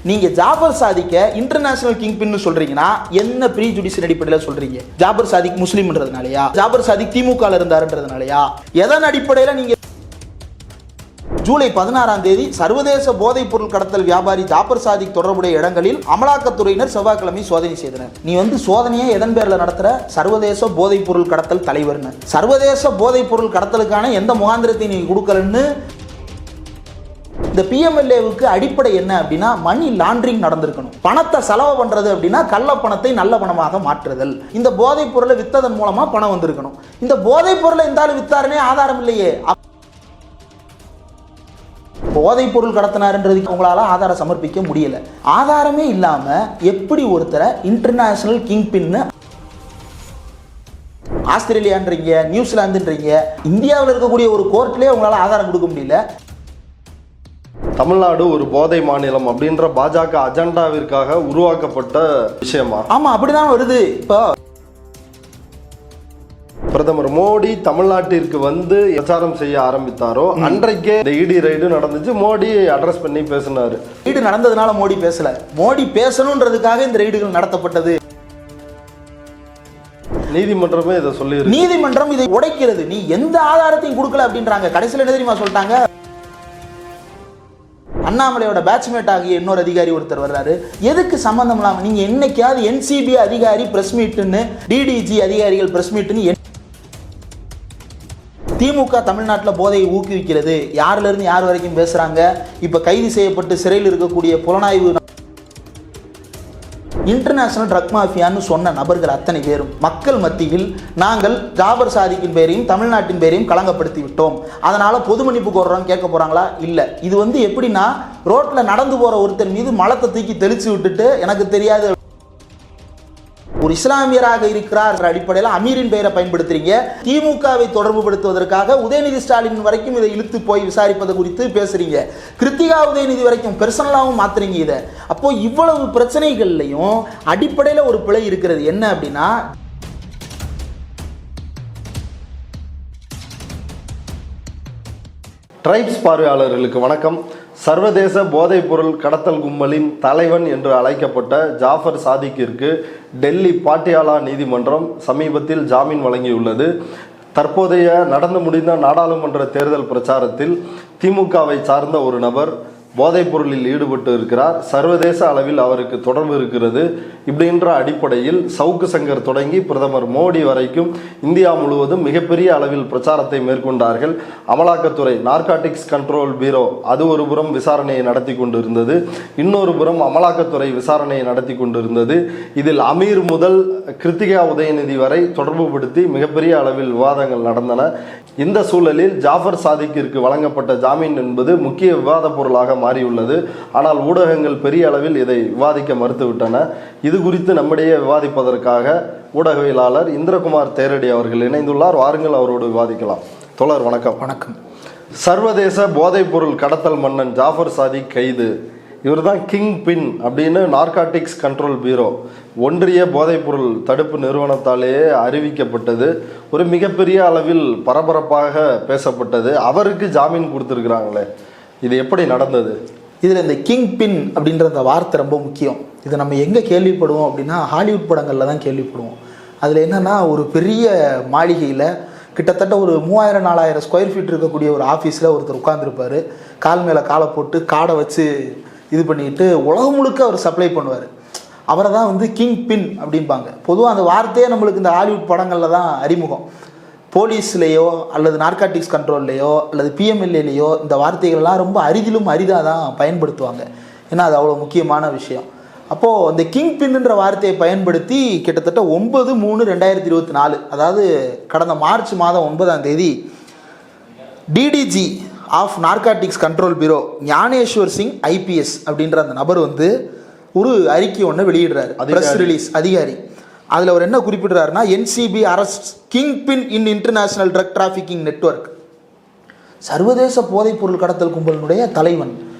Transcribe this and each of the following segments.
நீங்க ஜாபர் சாதிக்க international king பின்னு சொல்றீங்கன்னா என்ன ப்ரீ ஜுடிஷியல் அடிப்படையில் சொல்றீங்க? ஜாபர் சாதிக் முஸ்லீம்ன்றதுனாலயா? ஜாபர் சாதிக் திமுக இருந்தாருன்றதுனாலயா? எதன் அடிப்படையில் நீங்க ஜூலை 16ஆம் தேதி சர்வதேச போதைப் பொருள் கடத்தல் வியாபாரி ஜாபர் சாதிக் தொடர்புடைய இடங்களில் அமலாக்கத்துறையினர் செவ்வாய்க்கிழமை சோதனை செய்தனர். நீ சோதனையை எதன் பேர்ல நடத்துற? சர்வதேச போதைப் பொருள் கடத்தல் தலைவர்னு. சர்வதேச போதைப் பொருள் கடத்தலுக்கான எந்த முகாந்திரத்தை நீங்க கொடுக்கலன்னு இந்த பிஎம்எல்ஏவுக்கு அடிப்படை என்ன அப்படின்னா மணி லாண்டரிங் நடந்திருக்கணும். பணத்தை செலவு பண்றது அப்படின்னா கள்ள பணத்தை நல்ல பணமாக மாற்றுதல். இந்த போதைப் பொருளை வித்ததன் மூலமா பணம் வந்திருக்கணும். இந்த போதைப் பொருளை இந்த ஆள் வித்தாருனே ஆதாரம் இல்லையே. போதைப் பொருள் கடத்தினார்ன்றதுக்கு உங்களால ஆதாரம் சமர்ப்பிக்க முடியல. ஆதாரமே இல்லாம எப்படி ஒருத்தரை இன்டர்நேஷனல் கிங் பின்னு ஆஸ்திரேலியான்றீங்க, நியூசிலாந்துன்றீங்க, இந்தியாவில் இருக்கக்கூடிய ஒரு கோர்ட்லயே உங்களால ஆதாரம் கொடுக்க முடியல. தமிழ்நாடு ஒரு போதை மாநிலம் அப்படின்ற பாஜக அஜெண்டாவிற்காக உருவாக்கப்பட்ட விஷயமா? ஆமா, அப்படிதான் வருது. இப்போ பிரதமர் மோடி தமிழ்நாட்டிற்கு பிரச்சாரம் செய்ய ஆரம்பித்தாரோ அன்றைக்கே இந்த இடி ரைடு நடந்துச்சு. மோடி அட்ரஸ் பண்ணி பேசினாரு. ரைடு நடந்ததுனால மோடி பேசல, மோடி பேசணும்ன்றதுக்காக இந்த ரைடுகள் நடத்தப்பட்டது. நீதிமன்றமே இதை சொல்லி, நீதிமன்றம் இதை உடைக்கிறது. நீ எந்த ஆதாரத்தையும் கொடுக்கல அப்படின்றாங்க. கடைசியில் என்ன தெரியுமா சொல்லிட்டாங்க? அண்ணாமலையோட பேட்ச்மேட் ஆகிய இன்னொரு அதிகாரி ஒருத்தர் வர்றாரு. எதுக்கு சம்பந்தம் இல்லாம நீங்க என்னைக்காவது என்சிபி அதிகாரி பிரஸ் மீட்னு, டிடிஜி அதிகாரிகள் பிரஸ் மீட்னு, திமுக தமிழ்நாட்டில் போதையை ஊக்குவிக்கிறது, யாருல இருந்து யார் வரைக்கும் பேசுறாங்க. இப்ப கைது செய்யப்பட்டு சிறையில் இருக்கக்கூடிய புலனாய்வு இன்டர்நேஷனல் ட்ரக் மாஃபியான்னு சொன்ன நபர்கள் அத்தனை பேரும் மக்கள் மத்தியில் நாங்கள் ஜாபர் சாதிக்கின் பேரையும் தமிழ்நாட்டின் பேரையும் களங்கப்படுத்தி விட்டோம், அதனால பொது மன்னிப்பு கோர்றோம் கேட்க போறாங்களா? இல்ல. இது எப்படின்னா ரோட்ல நடந்து போற ஒருத்தர் மீது மலத்தை தூக்கி தெளிச்சு விட்டுட்டு எனக்கு தெரியாது ஒரு இஸ்லாமியராக இருக்கிறார் அடிப்படையில் அமீரின் பெயரை பயன்படுத்துறீங்க. திமுகவை தொடர்பு படுத்துவதற்காக உதயநிதி ஸ்டாலின் வரைக்கும் இதை இழுத்து போய் விசாரிப்பது குறித்து பேசுறீங்க. கிருத்திகா உதயநிதி வரைக்கும் பெர்சனலாகவும் மாத்துறீங்க இதை. அப்போ இவ்வளவு பிரச்சனைகள்லையும் அடிப்படையில் ஒரு பிழை இருக்கிறது. என்ன அப்படின்னா ட்ரைப்ஸ் பார்வையாளர்களுக்கு வணக்கம். சர்வதேச போதைப் பொருள் கடத்தல் கும்பலின் தலைவன் என்று அழைக்கப்பட்ட ஜாஃபர் சாதிக்கிற்கு டெல்லி பாட்டியாலா நீதிமன்றம் சமீபத்தில் ஜாமீன் வழங்கியுள்ளது. தற்போதைய நடந்து முடிந்த நாடாளுமன்ற தேர்தல் பிரச்சாரத்தில் திமுகவை சார்ந்த ஒரு நபர் போதைப் பொருளில் ஈடுபட்டு இருக்கிறார். சர்வதேச அளவில் அவருக்கு தொடர்பு இருக்கிறது. இப்படின்ற அடிப்படையில் சவுக்கு சங்கர் தொடங்கி பிரதமர் மோடி வரைக்கும் இந்தியா முழுவதும் மிகப்பெரிய அளவில் பிரச்சாரத்தை மேற்கொண்டார்கள். அமலாக்கத்துறை நார்காட்டிக்ஸ் கண்ட்ரோல் பியூரோ அது ஒரு புறம் விசாரணையை நடத்தி கொண்டிருந்தது, இன்னொரு புறம் அமலாக்கத்துறை விசாரணையை நடத்தி கொண்டிருந்தது. இதில் அமீர் முதல் கிருத்திகா உதயநிதி வரை தொடர்பு படுத்தி மிகப்பெரிய அளவில் விவாதங்கள் நடந்தன. இந்த சூழலில் ஜாஃபர் சாதிக்கிற்கு வழங்கப்பட்ட ஜாமீன் என்பது முக்கிய விவாத பொருளாக மாறியுள்ளது. ஆனால் ஊடகங்கள் பெரிய அளவில் இதை விவாதிக்க மறுத்துவிட்டன. இது குறித்து நம்மிடையே விவாதிப்பதற்காக ஊடகவியலாளர் இந்திரகுமார் தேரடி அவர்கள் இணைந்துள்ளார். வாருங்கள், அவரோடு விவாதிக்கலாம். தோழர் வணக்கம். வணக்கம். சர்வதேச போதைப் பொருள் கடத்தல் மன்னன் ஜாஃபர் சாதிக் கைது. இவர் தான் கிங் பின் அப்படின்னு நார்காட்டிக்ஸ் கண்ட்ரோல் பியூரோ ஒன்றிய போதைப்பொருள் தடுப்பு நிறுவனத்தாலேயே அறிவிக்கப்பட்டது. ஒரு மிகப்பெரிய அளவில் பரபரப்பாக பேசப்பட்டது. அவருக்கு ஜாமீன் கொடுத்துருக்குறாங்களே, இது எப்படி நடந்தது? இதில் இந்த கிங் பின் அப்படின்ற அந்த வார்த்தை ரொம்ப முக்கியம். இதை நம்ம எங்கே கேள்விப்படுவோம் அப்படின்னா ஹாலிவுட் படங்களில் தான் கேள்விப்படுவோம். அதில் என்னென்னா ஒரு பெரிய மாளிகையில் கிட்டத்தட்ட ஒரு 3000-4000 ஸ்கொயர் ஃபீட் இருக்கக்கூடிய ஒரு ஆஃபீஸில் ஒருத்தர் உட்காந்துருப்பார். கால் மேலே காலை போட்டு காடை வச்சு இது பண்ணிக்கிட்டு உலகம் முழுக்க அவர் சப்ளை பண்ணுவார். அவரை தான் கிங் பின் அப்படிம்பாங்க. பொதுவாக அந்த வார்த்தையே நம்மளுக்கு இந்த ஹாலிவுட் படங்களில் தான் அறிமுகம். போலீஸ்லேயோ அல்லது நார்காட்டிக்ஸ் கண்ட்ரோல்லையோ அல்லது பிஎம்எல்ஏலையோ இந்த வார்த்தைகள்லாம் ரொம்ப அரிதிலும் அரிதாக தான் பயன்படுத்துவாங்க. ஏன்னா அது அவ்வளோ முக்கியமான விஷயம். அப்போது இந்த கிங் பின்னுன்ற வார்த்தையை பயன்படுத்தி கிட்டத்தட்ட 9/3/2024 அதாவது கடந்த மார்ச் மாதம் 9ஆம் தேதி DDG of Narcotics control Bureau Gyaneshwar Singh IPS அப்படின்ற அந்த நபர் ஒரு அறிக்கை ஒன்று வெளியிடுறாரு, பிரஸ் ரிலீஸ் அதிகாரி. அதில் அவர் என்ன குறிப்பிடுறாருன்னா, NCB arrest kingpin in international drug trafficking network. சர்வதேச போதைப் பொருள் கடத்தல் கும்பலினுடைய தலைவன்.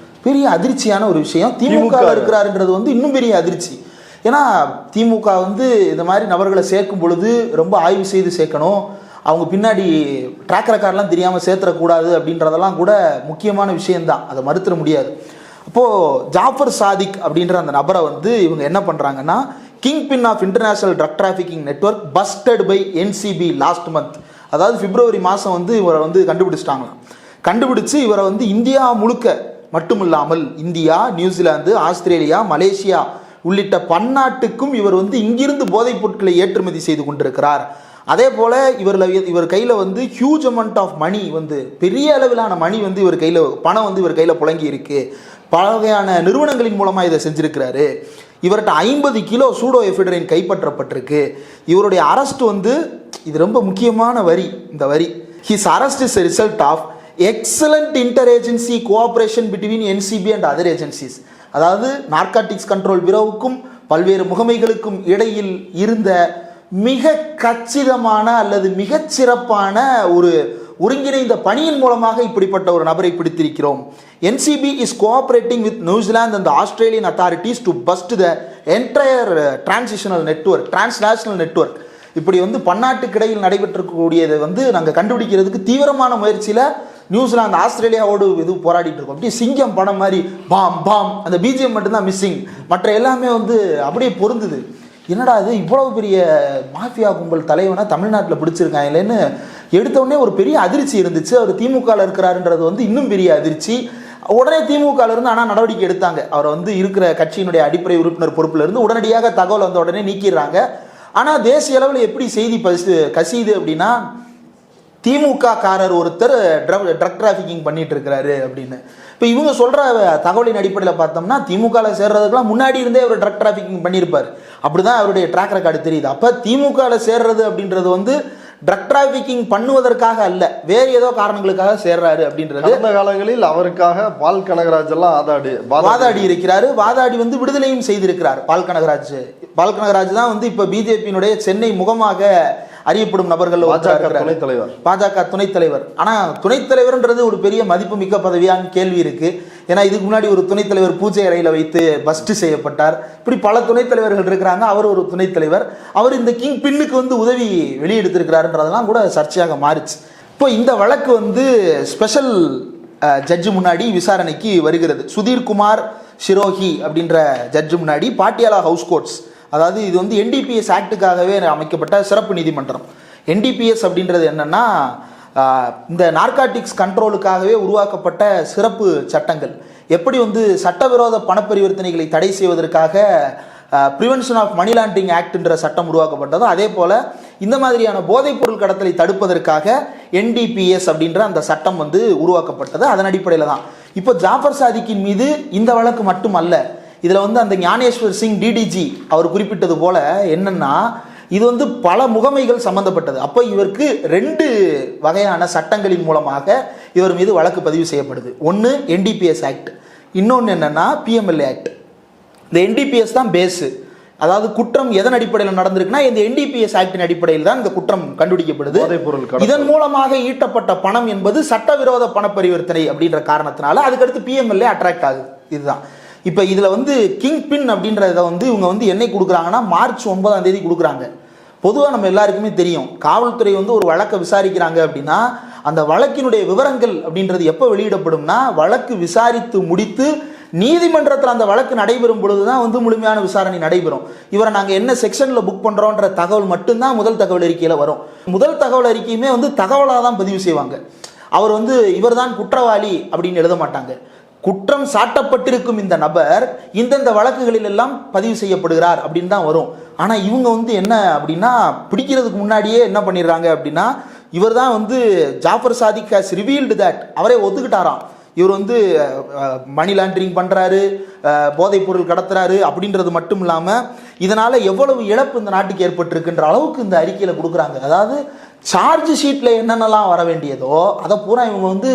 பெரிய அதிர்ச்சியான ஒரு விஷயம். திமுக இருக்கிறாருன்றது இன்னும் பெரிய அதிர்ச்சி. ஏன்னா திமுக இந்த மாதிரி நபர்களை சேர்க்கும் பொழுது ரொம்ப ஆய்வு செய்து சேர்க்கணும். அவங்க பின்னாடி ட்ராக் ரெக்கார்ட்லாம் தெரியாமல் சேர்த்துடக்கூடாது அப்படின்றதெல்லாம் கூட முக்கியமான விஷயந்தான், அதை மறுத்துட முடியாது. அப்போது ஜாஃபர் சாதிக் அப்படின்ற அந்த நபரை வந்து இவங்க என்ன பண்ணுறாங்கன்னா kingpin of international drug trafficking network busted by NCB last month, அதாவது பிப்ரவரி மாதம் வந்து இவரை வந்து கண்டுபிடிச்சிட்டாங்களாம். கண்டுபிடிச்சு இவரை வந்து இந்தியா முழுக்க மட்டுமில்லாமல் இந்தியா, நியூசிலாந்து, ஆஸ்திரேலியா, மலேசியா உள்ளிட்ட பன்னாட்டுக்கும் இவர் வந்து இங்கிருந்து போதைப் பொருட்களை ஏற்றுமதி செய்து கொண்டிருக்கிறார். அதே போல் இவர் கையில் வந்து ஹியூஜ் அமௌண்ட் ஆஃப் மணி, வந்து பெரிய அளவிலான மணி வந்து இவர் கையில், பணம் வந்து இவர் கையில் புழங்கி இருக்கு. பல வகையான நிறுவனங்களின் மூலமாக இதை செஞ்சிருக்கிறாரு. இவர்கிட்ட 50 கிலோ சூடோ எஃபிட்ரைன் கைப்பற்றப்பட்டிருக்கு. இவருடைய அரெஸ்ட் வந்து, இது ரொம்ப முக்கியமான வரி, இந்த வரி, his arrest is a result of excellent inter agency cooperation between NCB and other agencies. அதாவது நார்காட்டிக்ஸ் கண்ட்ரோல் பியூரோவுக்கும் பல்வேறு முகமைகளுக்கும் இடையில் இருந்த மிக கச்சிதமான அல்லது மிகச்சிறப்பான ஒரு ஒருங்கிணைந்த பணியின் மூலமாக இப்படிப்பட்ட ஒரு நபரை பிடித்திருக்கிறோம். NCB is cooperating with New Zealand and Australian authorities to bust the entire transitional network, transnational network. இப்படி வந்து பன்னாட்டுக்கிடையில் நடைபெற்றக்கூடியதை வந்து நாங்கள் கண்டுபிடிக்கிறதுக்கு தீவிரமான முயற்சியில் நியூசிலாந்து, ஆஸ்திரேலியாவோடு இது போராடிட்டு இருக்கோம். அப்படி சிங்கம் படம் மாதிரி பாம் பாம், அந்த பிஜிஎம் மட்டும்தான் மிஸ்ஸிங், மற்ற எல்லாமே வந்து அப்படியே பொருந்துது. என்னடா இது இவ்வளவு பெரிய மாஃபியா கும்பல் தலைவனை தமிழ்நாட்டில் பிடிச்சிருக்காங்க இல்லைன்னு எடுத்தோடனே ஒரு பெரிய அதிர்ச்சி இருந்துச்சு. அவர் திமுகவில் இருக்கிறாருன்றது வந்து இன்னும் பெரிய அதிர்ச்சி. உடனே திமுகவில் இருந்து ஆனால் நடவடிக்கை எடுத்தாங்க. அவரை வந்து இருக்கிற கட்சியினுடைய அடிப்படை உறுப்பினர் பொறுப்பில் இருந்து உடனடியாக தகவல் வந்த உடனே நீக்கிடுறாங்க. ஆனால் தேசிய அளவில் எப்படி செய்தி கசியுது அப்படின்னா, திமுக காரர் ஒருத்தர் ட்ரக் டிராஃபிக்கிங் பண்ணிட்டு இருக்கிறாரு அப்படின்னு. இப்போ இவங்க சொல்கிற தகவலின் அடிப்படையில் பார்த்தோம்னா திமுகவில் சேர்றதுக்கெல்லாம் முன்னாடி இருந்தே அவர் ட்ரக் டிராஃபிக்கிங் பண்ணியிருப்பார். அப்படி தான் அவருடைய ட்ராக் ரெக்கார்டு தெரியுது. அப்போ திமுகவில் சேர்றது அப்படின்றது வந்து ட்ரக் டிராஃபிக்கிங் பண்ணுவதற்காக அல்ல, வேறு ஏதோ காரணங்களுக்காக சேர்றாரு அப்படின்றது. அந்த காலங்களில் அவருக்காக பால் கனகராஜ் எல்லாம் வாதாடி இருக்கிறாரு. வாதாடி வந்து விடுதலையும் செய்திருக்கிறார் பால் கனகராஜ். பால் கனகராஜ் தான் வந்து இப்போ பிஜேபியினுடைய சென்னை முகமாக அறியப்படும் நபர்கள், பாஜக துணைத் தலைவர். ஆனால் துணைத் தலைவர்ன்றது ஒரு பெரிய மதிப்புமிக்க பதவியான்னு கேள்வி இருக்கு. ஏன்னா இதுக்கு முன்னாடி ஒரு துணைத் தலைவர் பூஜை அறையில் வைத்து பஸ்ட் செய்யப்பட்டார். இப்படி பல துணைத் தலைவர்கள் இருக்கிறாங்க. அவர் ஒரு துணைத் தலைவர். அவர் இந்த கிங் பின்னுக்கு வந்து உதவி வெளியெடுத்திருக்கிறாருன்றதெல்லாம் கூட சர்ச்சையாக மாறிச்சு. இப்போ இந்த வழக்கு வந்து ஸ்பெஷல் ஜட்ஜு முன்னாடி விசாரணைக்கு வருகிறது. சுதீர் குமார் ஷிரோஹி அப்படின்ற ஜட்ஜு முன்னாடி பாட்டியாலா ஹவுஸ் கோர்ட்ஸ், அதாவது இது வந்து என்டிபிஎஸ் ஆக்டுக்காகவே அமைக்கப்பட்ட சிறப்பு நீதிமன்றம். என்டிபிஎஸ் அப்படின்றது என்னன்னா, இந்த நார்காட்டிக்ஸ் கண்ட்ரோலுக்காகவே உருவாக்கப்பட்ட சிறப்பு சட்டங்கள். எப்படி வந்து சட்டவிரோத பணப்பரிவர்த்தனைகளை தடை செய்வதற்காக ப்ரிவென்ஷன் ஆஃப் மணி லாண்டரிங் ஆக்ட்ன்ற சட்டம் உருவாக்கப்பட்டதோ, அதே போல் இந்த மாதிரியான போதைப் பொருள் கடத்தலை தடுப்பதற்காக என்டிபிஎஸ் அப்படின்ற அந்த சட்டம் வந்து உருவாக்கப்பட்டது. அதன் அடிப்படையில் தான் இப்போ ஜாஃபர் சாதிக்கின் மீது இந்த வழக்கு மட்டுமல்ல, இதில் வந்து அந்த ஞானேஸ்வர் சிங் டிடிஜி அவர் குறிப்பிட்டது போல என்னன்னா, இது வந்து பல முகமைகள் சம்பந்தப்பட்டது. அப்போ இவருக்கு 2 வகையான சட்டங்களின் மூலமாக இவர் மீது வழக்கு பதிவு செய்யப்படுது. ஒன்று என்டிபிஎஸ் ஆக்ட், இன்னொன்று என்னன்னா பிஎம்எல்ஏ ஆக்ட். இந்த என்டிபிஎஸ் தான் பேஸு. அதாவது குற்றம் எதன் அடிப்படையில் நடந்திருக்குன்னா, இந்த என்டிபிஎஸ் ஆக்டின் அடிப்படையில் தான் இந்த குற்றம் கண்டுபிடிக்கப்படுது. இதன் மூலமாக ஈட்டப்பட்ட பணம் என்பது சட்டவிரோத பண பரிவர்த்தனை அப்படின்ற காரணத்தினால அதுக்கடுத்து பிஎம்எல்ஏ அட்ராக்ட் ஆகுது. இதுதான் இப்போ இதில் வந்து கிங் பின் அப்படின்றத வந்து இவங்க வந்து என்னைக்கு கொடுக்குறாங்கன்னா, மார்ச் 9ஆம் தேதி கொடுக்குறாங்க. பொதுவாக நம்ம எல்லாருக்குமே தெரியும், காவல்துறை வந்து ஒரு வழக்கை விசாரிக்கிறாங்க அப்படின்னா அந்த வழக்கினுடைய விவரங்கள் அப்படின்றது எப்போ வெளியிடப்படும்னா, வழக்கு விசாரித்து முடித்து நீதிமன்றத்தில் அந்த வழக்கு நடைபெறும் பொழுது தான் வந்து முழுமையான விசாரணை நடைபெறும். இவரை நாங்கள் என்ன செக்ஷனில் புக் பண்ணுறோன்ற தகவல் மட்டும்தான் முதல் தகவல் அறிக்கையில் வரும். முதல் தகவல் அறிக்கையுமே வந்து தகவலாக தான் பதிவு செய்வாங்க. அவர் வந்து இவர் தான் குற்றவாளி அப்படின்னு எழுத மாட்டாங்க. குற்றம் சாட்டப்பட்டிருக்கும் இந்த நபர் இந்தந்த வழக்குகளில் எல்லாம் பதிவு செய்யப்படுகிறார் அப்படின்னு தான் வரும். ஆனால் இவங்க வந்து என்ன அப்படின்னா, பிடிக்கிறதுக்கு முன்னாடியே என்ன பண்ணிடுறாங்க அப்படின்னா, இவர் தான் வந்து Jaffer Sadiq has revealed that, அவரே ஒத்துக்கிட்டாராம் இவர் வந்து மணி லாண்டரிங் பண்ணுறாரு, போதைப் பொருள் கடத்துறாரு அப்படின்றது மட்டும் இல்லாமல் இதனால் எவ்வளவு இழப்பு இந்த நாட்டுக்கு ஏற்பட்டிருக்குன்ற அளவுக்கு இந்த அறிக்கையில் கொடுக்குறாங்க. அதாவது சார்ஜ் ஷீட்டில் என்னென்னலாம் வர வேண்டியதோ அதை பூரா இவங்க வந்து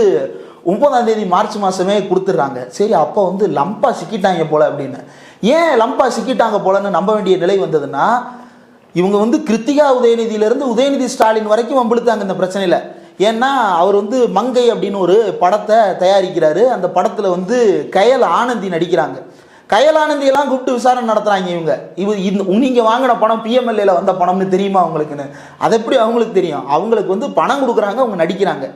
9ஆம் தேதி மார்ச் மாதமே கொடுத்துட்றாங்க. சரி, அப்போ வந்து லம்பா சிக்கிட்டாங்க போல அப்படின்னு. ஏன் லம்பா சிக்கிட்டாங்க போலன்னு நம்ப வேண்டிய நிலை வந்ததுன்னா, இவங்க வந்து கிருத்திகா உதயநிதியிலேருந்து உதயநிதி ஸ்டாலின் வரைக்கும் வம்பிழுத்தாங்க இந்த பிரச்சனையில். ஏன்னா அவர் வந்து மங்கை அப்படின்னு ஒரு படத்தை தயாரிக்கிறாரு. அந்த படத்தில் வந்து கயல் ஆனந்தி நடிக்கிறாங்க. கயல் ஆனந்தியெல்லாம் கூப்பிட்டு விசாரணை நடத்துகிறாங்க இவங்க. நீங்கள் வாங்கின பணம் பிஎம்எல்ஏல வந்த பணம்னு தெரியுமா அவங்களுக்குன்னு? அது எப்படி அவங்களுக்கு தெரியும்? அவங்களுக்கு வந்து பணம் கொடுக்குறாங்க, அவங்க நடிக்கிறாங்க.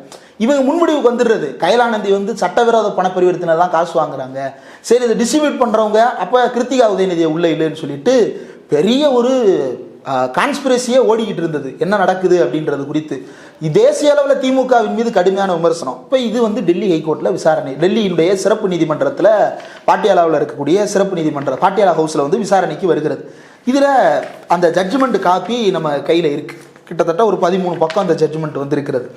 இவங்க முன்முடிவுக்கு வந்துடுறது. கைலானந்தி வந்து சட்டவிரோத பண பரிவர்த்தனை தான் காசு வாங்குறாங்க, சரி இதை டிஸ்ட்ரிபியூட் பண்ணுறவங்க அப்போ கிருத்திகா உதயநிதியை உள்ளே இல்லைன்னு சொல்லிட்டு பெரிய ஒரு கான்ஸ்பிரசியே ஓடிக்கிட்டு இருந்தது என்ன நடக்குது அப்படின்றது குறித்து. தேசிய அளவில் திமுகவின் மீது கடுமையான விமர்சனம். இப்போ இது வந்து டெல்லி ஹைகோர்ட்டில் விசாரணை, டெல்லியினுடைய சிறப்பு நீதிமன்றத்தில் பாட்டியாலாவில் இருக்கக்கூடிய சிறப்பு நீதிமன்றம் பாட்டியாலா ஹவுஸில் வந்து விசாரணைக்கு வருகிறது. இதில் அந்த ஜட்ஜ்மெண்ட் காப்பி நம்ம கையில் இருக்குது. கிட்டத்தட்ட ஒரு 13 பக்கம் அந்த ஜட்ஜ்மெண்ட் வந்து இருக்கிறது.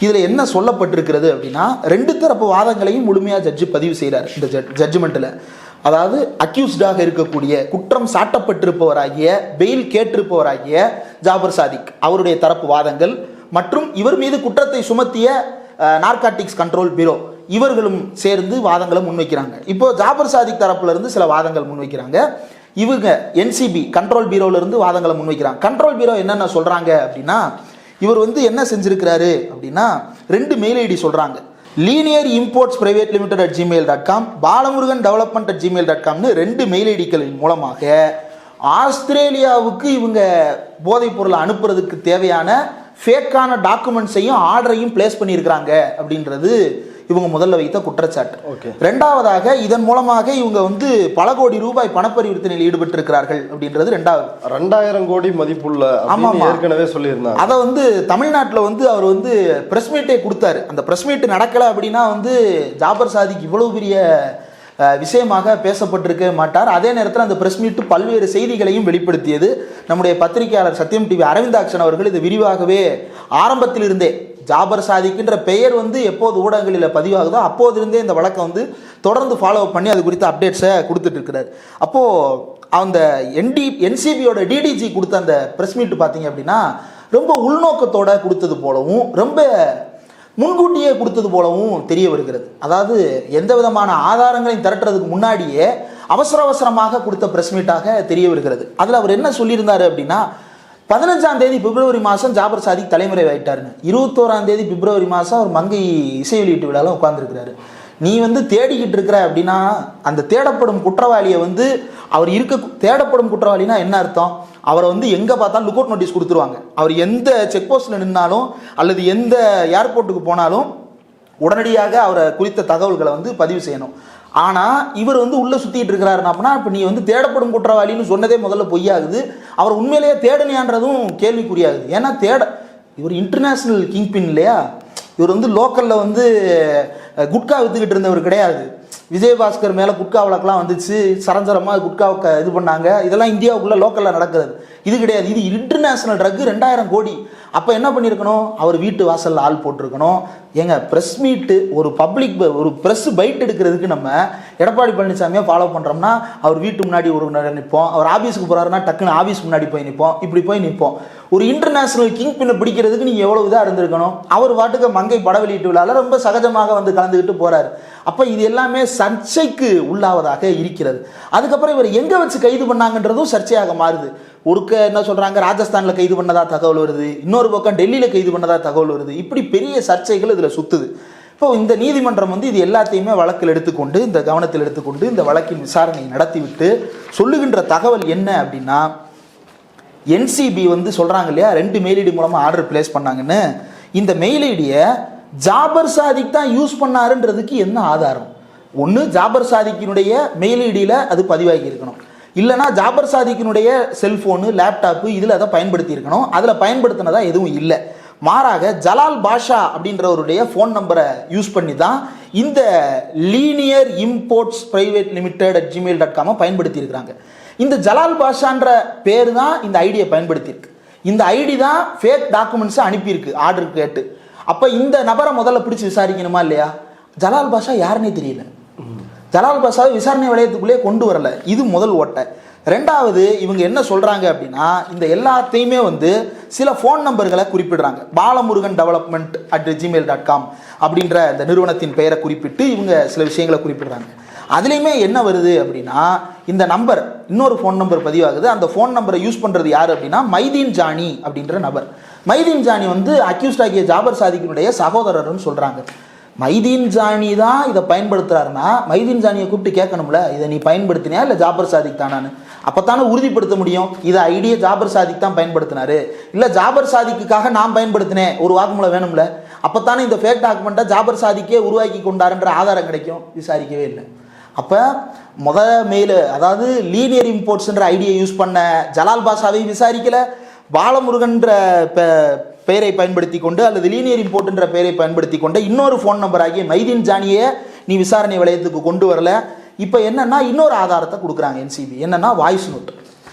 இதில் என்ன சொல்லப்பட்டிருக்கிறது அப்படின்னா, 2 தரப்பு வாதங்களையும் முழுமையாக ஜட்ஜு பதிவு செய்கிறார் இந்த ஜட்ஜ்மெண்ட்டில். அதாவது அக்யூஸ்டாக இருக்கக்கூடிய குற்றம் சாட்டப்பட்டிருப்பவராகிய பெயில் கேட்டிருப்பவராகிய ஜாபர் சாதிக் அவருடைய தரப்பு வாதங்கள் மற்றும் இவர் மீது குற்றத்தை சுமத்திய நார்காட்டிக்ஸ் கண்ட்ரோல் பியூரோ இவர்களும் சேர்ந்து வாதங்களை முன்வைக்கிறாங்க. இப்போ ஜாபர் சாதிக் தரப்புல இருந்து சில வாதங்கள் முன்வைக்கிறாங்க, இவங்க என்சிபி கண்ட்ரோல் பியூரோல இருந்து வாதங்களை முன்வைக்கிறாங்க. கண்ட்ரோல் பியூரோ என்னென்ன சொல்றாங்க அப்படின்னா, இவர் வந்து என்ன செஞ்சிருக்கிறாரு அப்படின்னா 2 மெயில் ஐடி சொல்றாங்க. Linear imports private limited @gmail.com, Balamurugan development @gmail.comனு 2 மெயில் ஐடிகளின் மூலமாக ஆஸ்திரேலியாவுக்கு இவங்க போதைப் பொருளை அனுப்புறதுக்கு தேவையான ஃபேக்கான டாக்குமெண்ட்ஸையும் ஆர்டரையும் பிளேஸ் பண்ணியிருக்கிறாங்க அப்படின்றது இவங்க முதல்ல வைத்த குற்றச்சாட்டு. ரெண்டாவதாக இதன் மூலமாக இவங்க வந்து பல கோடி ரூபாய் பணப்பரிவர்த்தனையில் ஈடுபட்டு இருக்கிறார்கள் அப்படின்றது ரெண்டாவது. 2000 கோடி மதிப்புள்ள ஏற்கனவே சொல்லியிருந்தாங்க. அதை வந்து தமிழ்நாட்டில் வந்து அவர் வந்து பிரஸ் மீட்டே கொடுத்தாரு. அந்த பிரஸ் மீட் நடக்கலை அப்படின்னா வந்து ஜாபர் சாதிக் இவ்வளவு பெரிய விஷயமாக பேசப்பட்டிருக்க மாட்டார். அதே நேரத்தில் அந்த பிரஸ் மீட்டு பல்வேறு செய்திகளையும் வெளிப்படுத்தியது. நம்முடைய பத்திரிகையாளர் சத்யம் டிவி அரவிந்தாக்ஷன் அவர்கள் இது விரிவாகவே ஆரம்பத்தில் இருந்தே, ஜாபர் சாதிக்கின்ற பெயர் வந்து எப்போது ஊடகங்களில் பதிவாகுதோ அப்போதிருந்தே இந்த வழக்கை வந்து தொடர்ந்து ஃபாலோ பண்ணி அது குறித்த அப்டேட்ஸை கொடுத்துட்டு இருக்கிறார். அப்போது அந்த என்சிபியோட டிடிஜி கொடுத்த அந்த ப்ரெஸ் மீட் பார்த்தீங்க அப்படின்னா ரொம்ப உள்நோக்கத்தோட கொடுத்தது போலவும் ரொம்ப முன்கூட்டியே கொடுத்தது போலவும் தெரிய வருகிறது. அதாவது எந்த விதமான ஆதாரங்களையும் திரட்டுறதுக்கு முன்னாடியே அவசரமாக கொடுத்த ப்ரெஸ் மீட்டாக தெரிய வருகிறது. அதில் அவர் என்ன சொல்லியிருந்தாரு அப்படின்னா, 15ஆம் தேதி பிப்ரவரி மாதம் ஜாபர் சாதிக் தலைமறைவாயிட்டாருன்னு, 21ஆம் தேதி பிப்ரவரி மாதம் அவர் மங்கை இசை வெளியீட்டு விழாவில் உட்கார்ந்துருக்கிறாரு. நீ வந்து தேடிக்கிட்டு இருக்கிற அப்படின்னா அந்த தேடப்படும் குற்றவாளியை வந்து அவர் தேடப்படும் குற்றவாளினா என்ன அர்த்தம்? அவரை வந்து எங்கே பார்த்தாலும் லுக் அவுட் நோட்டீஸ் கொடுத்துருவாங்க. அவர் எந்த செக் போஸ்ட்டில் நின்னாலும் அல்லது எந்த ஏர்போர்ட்டுக்கு போனாலும் உடனடியாக அவரை குறித்த தகவல்களை வந்து பதிவு செய்யணும். ஆனால் இவர் வந்து உள்ளே சுற்றிட்டு இருக்கிறாருன்னா அப்படின்னா இப்போ நீ வந்து தேடப்படும் குற்றவாளின்னு சொன்னதே முதல்ல பொய்யாகுது. அவர் உண்மையிலேயே தேடனியான்றதும் கேள்விக்குறியாகுது. ஏன்னா இவர் இன்டர்நேஷ்னல் கிங் பின் இல்லையா? இவர் வந்து லோக்கலில் வந்து குட்கா விற்றுக்கிட்டு இருந்தவர் கிடையாது. விஜயபாஸ்கர் மேலே குட்கா வழக்கெல்லாம் வந்துச்சு, சரஞ்சரமாக குட்காவுக்கு இது பண்ணாங்க. இதெல்லாம் இந்தியாவுக்குள்ளே லோக்கலில் நடக்கிறது. இது கிடையாது, இது இன்டர்நேஷ்னல் ட்ரக்கு, 2000 கோடி. அப்போ என்ன பண்ணியிருக்கணும்? அவர் வீட்டு வாசலில் ஆள் போட்டிருக்கணும். ஏங்க ப்ரெஸ் மீட்டு ஒரு ப்ரெஸ் பைட் எடுக்கிறதுக்கு நம்ம எடப்பாடி பழனிசாமியை ஃபாலோ பண்ணுறோம்னா அவர் வீட்டு முன்னாடி ஒரு நிற்போம், அவர் ஆஃபீஸுக்கு போகிறாருன்னா டக்குன்னு ஆஃபீஸ் முன்னாடி போய் நிற்போம், இப்படி போய் நிற்போம். ஒரு இன்டர்நேஷ்னல் கிங் பின்னை பிடிக்கிறதுக்கு நீங்கள் எவ்வளோ இதாக இருந்திருக்கணும்? அவர் வாட்டுக்கு மங்கை பட வெளியீட்டு விழாவில் ரொம்ப சகஜமாக வந்து கலந்துக்கிட்டு போகிறாரு. அப்போ இது எல்லாமே சர்ச்சைக்கு உள்ளாவதாக இருக்கிறது. அதுக்கப்புறம் இவர் எங்கே வச்சு கைது பண்ணாங்கன்றதும் சர்ச்சையாக மாறுது. ஒருக்க என்ன சொல்கிறாங்க, ராஜஸ்தானில் கைது பண்ணதா தகவல் வருது, இன்னொரு பக்கம் டெல்லியில் கைது பண்ணதா தகவல் வருது. இப்படி பெரிய சர்ச்சைகள் இதில் சுற்றுது. இப்போ இந்த நீதிமன்றம் வந்து இது எல்லாத்தையுமே வழக்கில் எடுத்துக்கொண்டு, இந்த கவனத்தில் எடுத்துக்கொண்டு இந்த வழக்கின் விசாரணையை நடத்திவிட்டு சொல்லுகின்ற தகவல் என்ன அப்படின்னா, என்சிபி வந்து சொல்கிறாங்க இல்லையா 2 மெயில் ஐடி மூலமாக ஆர்டர் பிளேஸ் பண்ணாங்கன்னு. இந்த மெயில் ஐடியை ஜாபர் சாதிக் தான் யூஸ் பண்ணாருன்றதுக்கு என்ன ஆதாரம்? ஒன்று ஜாபர் சாதிக்கினுடைய மெயில் ஐடியில் அது பதிவாகி இருக்கணும், இல்லைனா ஜாபர் சாதிக்கினுடைய செல்ஃபோனு லேப்டாப்பு இதில் அதை பயன்படுத்தி இருக்கணும். அதில் பயன்படுத்தினதா எதுவும் இல்லை. மாறாக ஜலால் பாஷா அப்படின்றவருடைய ஃபோன் நம்பரை யூஸ் பண்ணி தான் இந்த linear imports private limited @gmail.com பயன்படுத்தி இருக்கிறாங்க. இந்த ஜலால் பாஷான்ற பேர் தான் இந்த ஐடியை பயன்படுத்தியிருக்கு. இந்த ஐடி தான் ஃபேக் டாக்குமெண்ட்ஸை அனுப்பியிருக்கு ஆர்டர் கேட்டு. அப்போ இந்த நபரை முதல்ல பிடிச்சி விசாரிக்கணுமா இல்லையா? ஜலால் பாஷா யாருன்னே தெரியல. ஜலால் பாஷாவை விசாரணை வளையத்துக்குள்ளே கொண்டு வரல. இது முதல் ஓட்டை. ரெண்டாவது, இவங்க என்ன சொல்கிறாங்க அப்படின்னா, இந்த எல்லாத்தையுமே வந்து சில ஃபோன் நம்பர்களை குறிப்பிடுறாங்க. பாலமுருகன் டெவலப்மெண்ட் @gmail.com அப்படின்ற இந்த நிறுவனத்தின் பெயரை குறிப்பிட்டு இவங்க சில விஷயங்களை குறிப்பிடுறாங்க. அதுலேயுமே என்ன வருது அப்படின்னா, இந்த நம்பர் இன்னொரு ஃபோன் நம்பர் பதிவாகுது. அந்த ஃபோன் நம்பரை யூஸ் பண்ணுறது யார் அப்படின்னா மைதீன் ஜானி அப்படின்ற நபர். மைதீன் ஜானி வந்து அக்யூஸ்ட் ஆகிய ஜாபர் சாதிக்கினுடைய சகோதரர்னு சொல்கிறாங்க. மைதீன் ஜானி தான் இதை பயன்படுத்துகிறாருன்னா மைதீன் ஜானியை கூப்பிட்டு கேட்கணும்ல, இதை நீ பயன்படுத்தினியா இல்லை ஜாபர் சாதிக் தானான்னு. அப்போ தானே உறுதிப்படுத்த முடியும் இதை ஐடியை ஜாபர் சாதிக் தான் பயன்படுத்தினாரு, இல்லை ஜாபர் சாதிக்குக்காக நான் பயன்படுத்தினேன், ஒரு வாக்குமூலம் வேணும்ல. அப்போத்தானே இந்த ஃபேக் டாக்குமெண்ட்டை ஜாபர் சாதிக்கே உருவாக்கி கொண்டாருன்ற ஆதாரம் கிடைக்கும். விசாரிக்கவே இல்லை. அப்போ அதாவது லீனியர் இம்போர்ட்ஸ்ன்ற ஐடியை யூஸ் பண்ண ஜலால் பாஷாவை விசாரிக்கலை, பாலமுருகன்ற பெயரை பயன்படுத்தி கொண்டு அல்லது லீனியர் இம்போர்ட்ன்ற பெயரை பயன்படுத்தி கொண்டு இன்னொரு ஃபோன் நம்பர் ஆகிய மைதீன் ஜானியை நீ விசாரணை வளையத்துக்கு கொண்டு வரல. இப்போ என்னன்னா இன்னொரு ஆதாரத்தை கொடுக்குறாங்க என்சிபி. என்னன்னா வாய்ஸ் நோட்,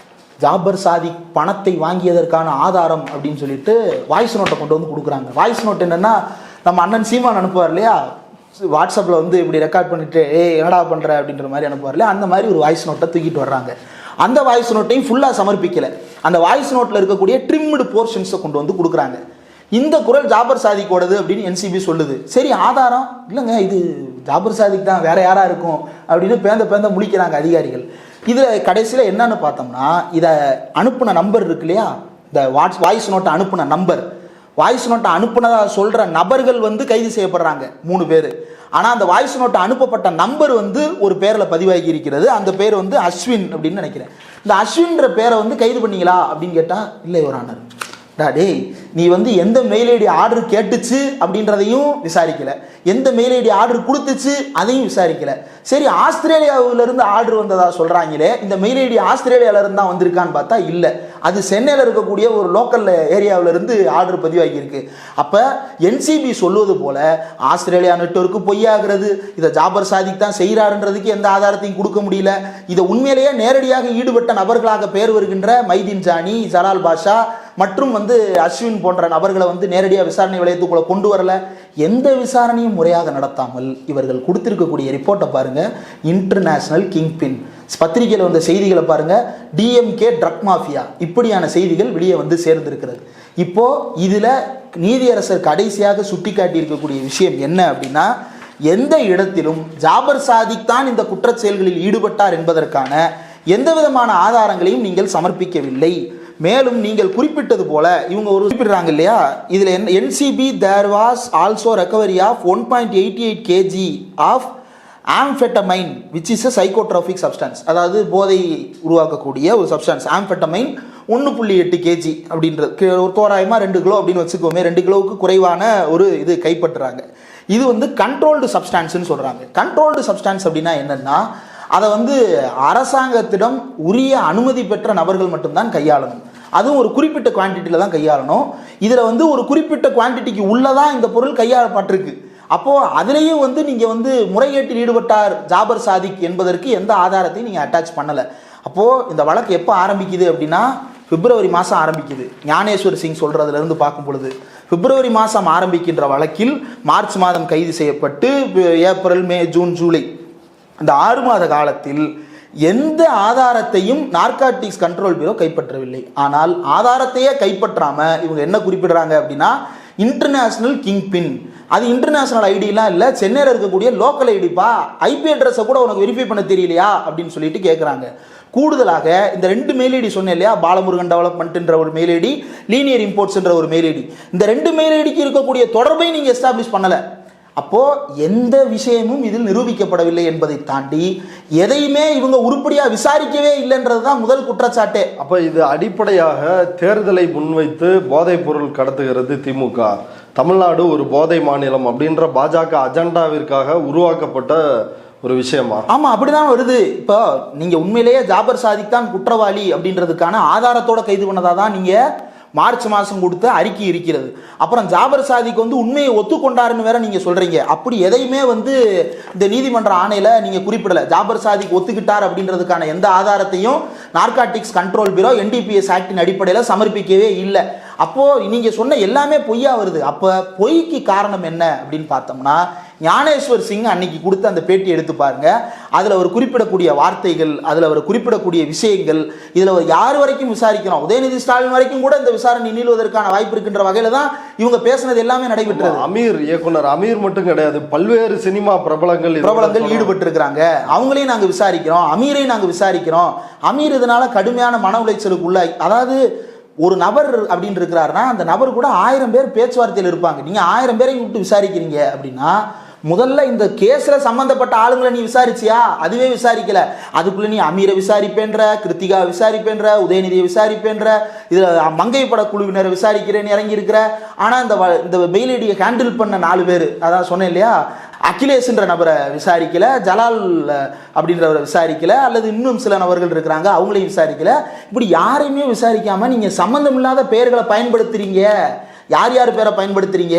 ஜாபர் சாதிக் பணத்தை வாங்கியதற்கான ஆதாரம் அப்படின்னு சொல்லிட்டு வாய்ஸ் நோட்டை கொண்டு வந்து கொடுக்குறாங்க. வாய்ஸ் நோட் என்னன்னா, நம்ம அண்ணன் சீமான் அனுப்புவார் இல்லையா, வாட்ஸ்அப்பில் வந்து இப்படி ரெக்கார்ட் பண்ணிட்டு என்னடா பண்ணுற அப்படின்ற மாதிரி அனுப்புவார் இல்லையா, அந்த மாதிரி ஒரு வாய்ஸ் நோட்டை தூக்கிட்டு வர்றாங்க. அந்த வாய்ஸ் நோட்டையும் ஃபுல்லாக சமர்ப்பிக்கலை. அந்த வாய்ஸ் நோட்டில் இருக்கக்கூடிய ட்ரிம்டு போர்ஷன்ஸை கொண்டு வந்து கொடுக்குறாங்க. இந்த குரல் ஜாபர் சாதிக்கோடது அப்படின்னு என்சிபி சொல்லுது. சரி, ஆதாரம் இல்லைங்க, இது ஜாபர் சாதிக் தான், வேற யாரா இருக்கும் அப்படின்னு பேந்த முழிக்கிறாங்க அதிகாரிகள். இதில் கடைசியில் என்னன்னு பார்த்தோம்னா, இதை அனுப்புன நம்பர் இருக்கு இல்லையா, இந்த வாய்ஸ் நோட்டை அனுப்புன நம்பர், வாய்ஸ் நோட்டை அனுப்புனதா சொல்கிற நபர்கள் வந்து கைது செய்யப்படுறாங்க 3 பேர். ஆனால் அந்த வாய்ஸ் நோட்டை அனுப்பப்பட்ட நம்பர் வந்து ஒரு பேரில் பதிவாகி இருக்கிறது. அந்த பேர் வந்து அஸ்வின் அப்படின்னு நினைக்கிறேன். இந்த அஸ்வின்ற பேரை வந்து கைது பண்ணீங்களா அப்படின்னு கேட்டால் இல்லை யுவர் ஆனர். டேய், நீ வந்து எந்த மெயில் ஐடி ஆர்டர் கேட்டுச்சு அப்படின்றதையும் விசாரிக்கல, எந்த மெயில் ஐடி ஆர்டர் கொடுத்துச்சு அதையும் விசாரிக்கல. சரி, ஆஸ்திரேலியாவிலிருந்து ஆர்டர் வந்ததா சொல்றாங்களே, இந்த மெயில் ஐடி ஆஸ்திரேலியாவிலிருந்து தான் வந்திருக்கான்னு பார்த்தா இல்லை, அது சென்னையில் இருக்கக்கூடிய ஒரு லோக்கல் ஏரியாவிலிருந்து ஆர்டர் பதிவாகி இருக்கு. அப்போ என்சிபி சொல்வது போல ஆஸ்திரேலியா நெட்வொர்க்கு பொய்யாகிறது, இதை ஜாபர் சாதிக் தான் செய்கிறாருன்றதுக்கு எந்த ஆதாரத்தையும் கொடுக்க முடியல. இதை உண்மையிலேயே நேரடியாக ஈடுபட்ட நபர்களாக பெயர் வருகின்ற மைதீன் ஜானி, ஜலால் பாஷா மற்றும் வந்து அஸ்வின் போன்ற நபர்களை வந்து நேரடியாக விசாரணை வளையத்துக்குள்ள கொண்டு வரல. எந்த விசாரணையும் முறையாக நடத்தாமல் இவர்கள் கொடுத்திருக்கக்கூடிய ரிப்போர்ட்டை பாருங்க. இன்டர்நேஷனல் கிங்பின் பத்திரிகையில் வந்த செய்திகளை பாருங்க, டிஎம்கே ட்ரக் மாஃபியா, இப்படியான செய்திகள் வெளியே வந்து சேர்ந்திருக்கிறது. இப்போ இதுல நீதியரசர் கடைசியாக சுட்டி காட்டி இருக்கக்கூடிய விஷயம் என்ன அப்படின்னா, எந்த இடத்திலும் ஜாபர் சாதிக் தான் இந்த குற்றச் செயல்களில் ஈடுபட்டார் என்பதற்கான எந்த விதமான ஆதாரங்களையும் நீங்கள் சமர்ப்பிக்கவில்லை. மேலும் நீங்கள் குறிப்பிட்டது போல இவங்க ஒரு குறிப்பிடுறாங்க இல்லையா, இதில் NCB there was also recovery of 1.88 kg of amphetamine which is a psychotropic substance. அதாவது போதை உருவாக்கக்கூடிய ஒரு சப்ஸ்டன்ஸ் ஆம்ஃபெட்டமைன் 1.8 kg அப்படின்றது ஒரு தோராயமாக 2 கிலோ அப்படின்னு வச்சுக்கோமே. 2 கிலோவுக்கு குறைவான ஒரு இது கைப்பற்றுறாங்க. இது வந்து கண்ட்ரோல்டு சப்ஸ்டான்ஸ்ன்னு சொல்கிறாங்க. கண்ட்ரோல்டு சப்ஸ்டான்ஸ் அப்படின்னா என்னென்னா, அதை வந்து அரசாங்கத்திடம் உரிய அனுமதி பெற்ற நபர்கள் மட்டும்தான் கையாளணும். அதுவும் ஒரு குறிப்பிட்ட குவான்டிட்டியில் தான் கையாளணும். இதில் வந்து ஒரு குறிப்பிட்ட குவான்டிட்டிக்கு உள்ளதான் இந்த பொருள் கையாளப்பட்டிருக்கு. அப்போது அதுலேயும் வந்து நீங்கள் வந்து முறைகேட்டில் ஈடுபட்டார் ஜாபர் சாதிக் என்பதற்கு எந்த ஆதாரத்தையும் நீங்கள் அட்டாச் பண்ணலை. அப்போது இந்த வழக்கு எப்போ ஆரம்பிக்குது அப்படின்னா, பிப்ரவரி மாதம் ஆரம்பிக்குது. ஞானேஸ்வர் சிங் சொல்கிறதுலேருந்து பார்க்கும் பொழுது பிப்ரவரி மாதம் ஆரம்பிக்கின்ற வழக்கில் மார்ச் மாதம் கைது செய்யப்பட்டு ஏப்ரல், மே, ஜூன், ஜூலை இந்த 6 மாத காலத்தில் எந்த ஆதாரத்தையும் நார்காட்டிக்ஸ் கண்ட்ரோல் பியூரோ கைப்பற்றவில்லை. ஆனால் ஆதாரத்தையே கைப்பற்றாம இவங்க என்ன குறிப்பிடுறாங்க அப்படின்னா, இன்டர்நேஷனல் கிங்பின், அது இன்டர்நேஷனல் ஐடிலாம் இல்லை, சென்னையில் இருக்கக்கூடிய லோக்கல் ஐடிப்பா, ஐபி அட்ரஸை கூட உனக்கு வெரிஃபை பண்ண தெரியலையா அப்படின்னு சொல்லிட்டு கேட்குறாங்க. கூடுதலாக இந்த 2 மெயில் ஐடி சொன்னேன் இல்லையா, பாலமுருகன் டெவலப்மெண்ட்ன்ற ஒரு மெயில் ஐடி, லீனியர் இம்போர்ட்ஸ்ன்ற ஒரு மெயில் ஐடி, இந்த 2 மெயில் ஐடிக்கு இருக்கக்கூடிய தொடர்பை நீங்கள் எஸ்டாப்ளிஷ் பண்ணலை. அப்போ எந்த விஷயமும் இதில் நிரூபிக்கப்படவில்லை என்பதை தாண்டி எதையுமே இவங்க உருப்படியாக விசாரிக்கவே இல்லைன்றது தான் முதல் குற்றச்சாட்டே. அப்போ இது அடிப்படையாக தேர்தலை முன்வைத்து போதைப் பொருள் கடத்துகிறது திமுக, தமிழ்நாடு ஒரு போதை மாநிலம் அப்படின்ற பாஜக அஜெண்டாவிற்காக உருவாக்கப்பட்ட ஒரு விஷயமா? ஆமா, அப்படிதான் வருது. இப்போ நீங்க உண்மையிலேயே ஜாபர் சாதிக் தான் குற்றவாளி அப்படின்றதுக்கான ஆதாரத்தோட கைது பண்ணதா தான் நீங்க மார்ச் மாதம் கொடுத்த அறிக்கை இருக்கிறது. அப்புறம் ஜாபர் சாதிக் வந்து உண்மையை ஒத்துக்கொண்டாருன்னு வேற நீங்க சொல்றீங்க. அப்படி எதையுமே வந்து இந்த நீதிமன்ற ஆணையில நீங்க குறிப்பிடல. ஜாபர் சாதிக் ஒத்துக்கிட்டார் அப்படின்றதுக்கான எந்த ஆதாரத்தையும் நார்காட்டிக்ஸ் கண்ட்ரோல் பியூரோ NDPS ஆக்டின் அடிப்படையில் சமர்ப்பிக்கவே இல்லை. அப்போ நீங்க சொன்ன எல்லாமே பொய்யா வருது. அப்ப பொய்க்கு காரணம் என்ன அப்படின்னு பார்த்தோம்னா, ஞானேஸ்வர் சிங் அன்னைக்கு கொடுத்த அந்த பேட்டி எடுத்து பாருங்க. அதுல அவர் குறிப்பிடக்கூடிய வார்த்தைகள், அதுல அவர் குறிப்பிடக்கூடிய விஷயங்கள், இதுல அவர் யார் வரைக்கும் விசாரிக்கிறோம், உதயநிதி ஸ்டாலின் வரைக்கும் கூட இந்த விசாரணை நீளுவதற்கான வாய்ப்பு இருக்கின்ற வகையில தான் இவங்க பேசினது எல்லாமே நடைபெற்றது. அமீர், இயக்குனர் அமீர் மட்டும் கிடையாது, பல்வேறு சினிமா பிரபலங்கள் ஈடுபட்டு இருக்கிறாங்க. அவங்களையும் நாங்க விசாரிக்கிறோம், அமீரையும் நாங்க விசாரிக்கிறோம். அமீர் இதனால கடுமையான மன உளைச்சலுக்கு உள்ள, அதாவது ஒரு நபர் அப்படின்னு இருக்கிறாருன்னா அந்த நபர் கூட 1000 பேர் பேச்சுவார்த்தையில் இருப்பாங்க. நீங்க 1000 பேரை விட்டு விசாரிக்கிறீங்க அப்படின்னா முதல்ல இந்த கேஸ்ல சம்பந்தப்பட்ட ஆளுங்களை நீ விசாரிச்சியா? அதுவே விசாரிக்கல. அதுக்குள்ள நீ அமீரை விசாரிப்பேன்ற, கிருத்திகா விசாரிப்பேன்ற, உதயநிதியை விசாரிப்பேன்ற, இதுல மங்கை பட குழுவினரை விசாரிக்கிறேன்னு இறங்கி இருக்கிற. ஆனா இந்த மெயில் ஐடியை ஹேண்டில் பண்ண 4 பேர், அதான் சொன்னேன் இல்லையா, அகிலேஷ்ன்ற நபரை விசாரிக்கல, ஜலால் அப்படின்றவரை விசாரிக்கல, அல்லது இன்னும் சில நபர்கள் இருக்கிறாங்க அவங்களையும் விசாரிக்கல. இப்படி யாரையுமே விசாரிக்காம நீங்க சம்பந்தம் இல்லாத பெயர்களை பயன்படுத்துறீங்க. யார் யார் பேரை பயன்படுத்துறீங்க?